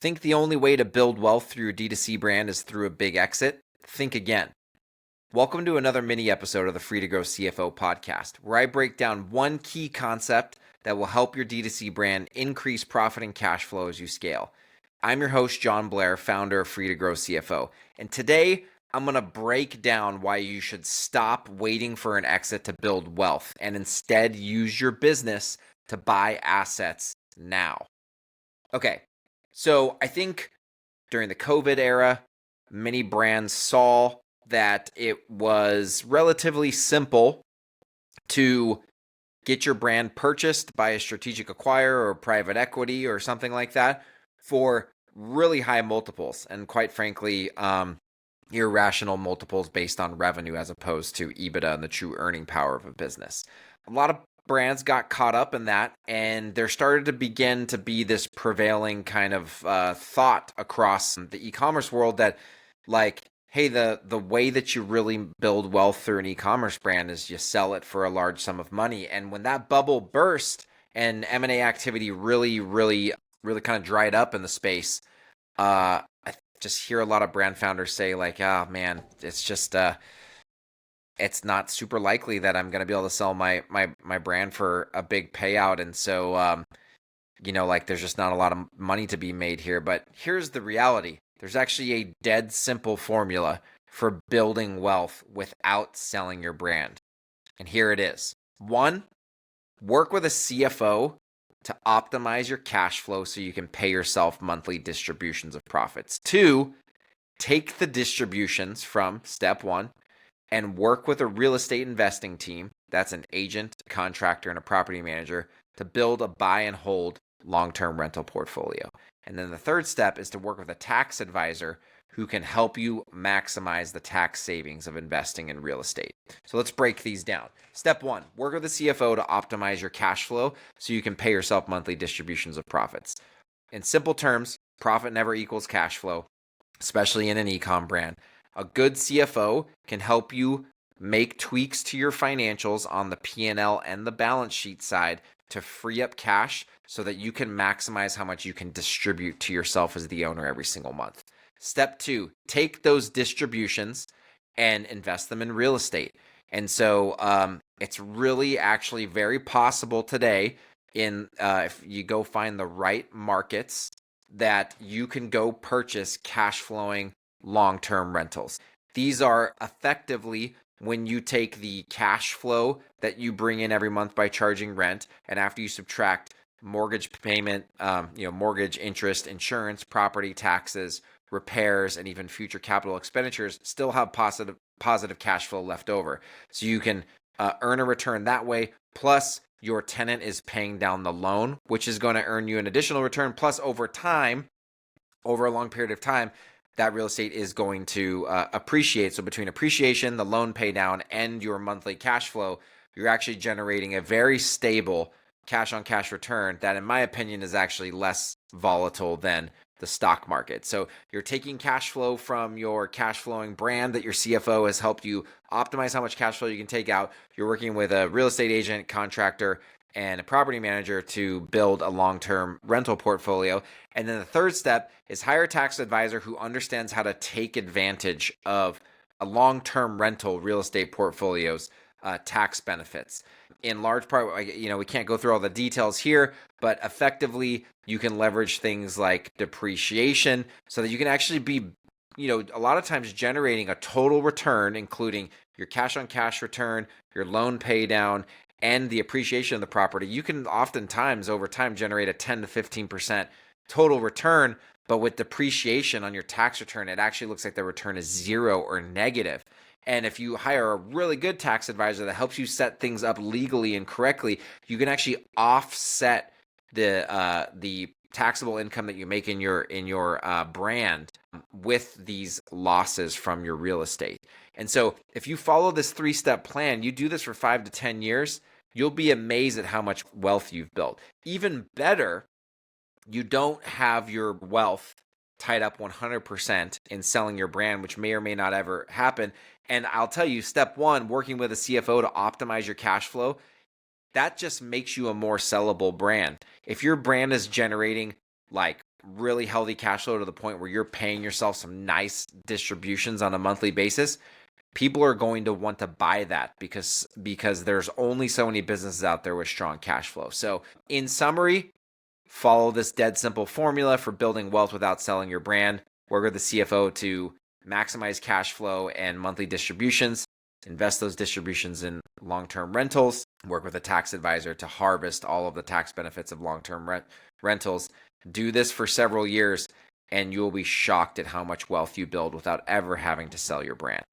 Think the only way to build wealth through your D2C brand is through a big exit? Think again. Welcome to another mini episode of the Free to Grow CFO podcast, where I break down one key concept that will help your D2C brand increase profit and cash flow as you scale. I'm your host, Jon Blair, founder of Free to Grow CFO. And today, I'm going to break down why you should stop waiting for an exit to build wealth and instead use your business to buy assets now. Okay, so I think during the COVID era, many brands saw that it was relatively simple to get your brand purchased by a strategic acquirer or private equity or something like that for really high multiples and, quite frankly, irrational multiples based on revenue as opposed to EBITDA and the true earning power of a business. A lot of brands got caught up in that, and there started to begin to be this prevailing kind of thought across the e-commerce world that, like, hey, the way that you really build wealth through an e-commerce brand is you sell it for a large sum of money. And when that bubble burst and M&A activity really kind of dried up in the space, I just hear a lot of brand founders say, like, oh man, it's just it's not super likely that I'm going to be able to sell my brand for a big payout. And so, there's just not a lot of money to be made here. But here's the reality. There's actually a dead simple formula for building wealth without selling your brand. And here it is. 1, work with a CFO to optimize your cash flow so you can pay yourself monthly distributions of profits. 2, take the distributions from step 1 and work with a real estate investing team, that's an agent, a contractor, and a property manager, to build a buy and hold long-term rental portfolio. And then the third step is to work with a tax advisor who can help you maximize the tax savings of investing in real estate. So let's break these down. Step 1, work with a CFO to optimize your cash flow so you can pay yourself monthly distributions of profits. In simple terms, profit never equals cash flow, especially in an e-com brand. A good CFO can help you make tweaks to your financials on the P&L and the balance sheet side to free up cash so that you can maximize how much you can distribute to yourself as the owner every single month. Step 2, take those distributions and invest them in real estate. And so it's really actually very possible today if you go find the right markets that you can go purchase cash flowing long-term rentals. These are effectively when you take the cash flow that you bring in every month by charging rent, and after you subtract mortgage payment, mortgage interest, insurance, property taxes, repairs, and even future capital expenditures, still have positive cash flow left over. So you can earn a return that way, plus your tenant is paying down the loan, which is going to earn you an additional return, plus over a long period of time, that real estate is going to appreciate. So between appreciation, the loan pay down, and your monthly cash flow, you're actually generating a very stable cash on cash return that, in my opinion, is actually less volatile than the stock market. So you're taking cash flow from your cash flowing brand that your CFO has helped you optimize how much cash flow you can take out. You're working with a real estate agent, contractor, and a property manager to build a long-term rental portfolio. And then the third step is hire a tax advisor who understands how to take advantage of a long-term rental real estate portfolio's tax benefits. In large part, we can't go through all the details here, but effectively you can leverage things like depreciation so that you can actually be, a lot of times generating a total return, including your cash on cash return, your loan pay down, and the appreciation of the property. You can oftentimes over time generate a 10 to 15% total return, but with depreciation on your tax return, it actually looks like the return is 0 or negative. And if you hire a really good tax advisor that helps you set things up legally and correctly, you can actually offset the taxable income that you make in your brand with these losses from your real estate. And so if you follow this 3-step plan, you do this for 5 to 10 years, you'll be amazed at how much wealth you've built. Even better, you don't have your wealth tied up 100% in selling your brand, which may or may not ever happen. And I'll tell you, step 1, working with a CFO to optimize your cash flow, that just makes you a more sellable brand. If your brand is generating like really healthy cash flow to the point where you're paying yourself some nice distributions on a monthly basis, people are going to want to buy that because there's only so many businesses out there with strong cash flow. So in summary, follow this dead simple formula for building wealth without selling your brand. Work with the CFO to maximize cash flow and monthly distributions. Invest those distributions in long-term rentals. Work with a tax advisor to harvest all of the tax benefits of long-term rentals. Do this for several years, and you'll be shocked at how much wealth you build without ever having to sell your brand.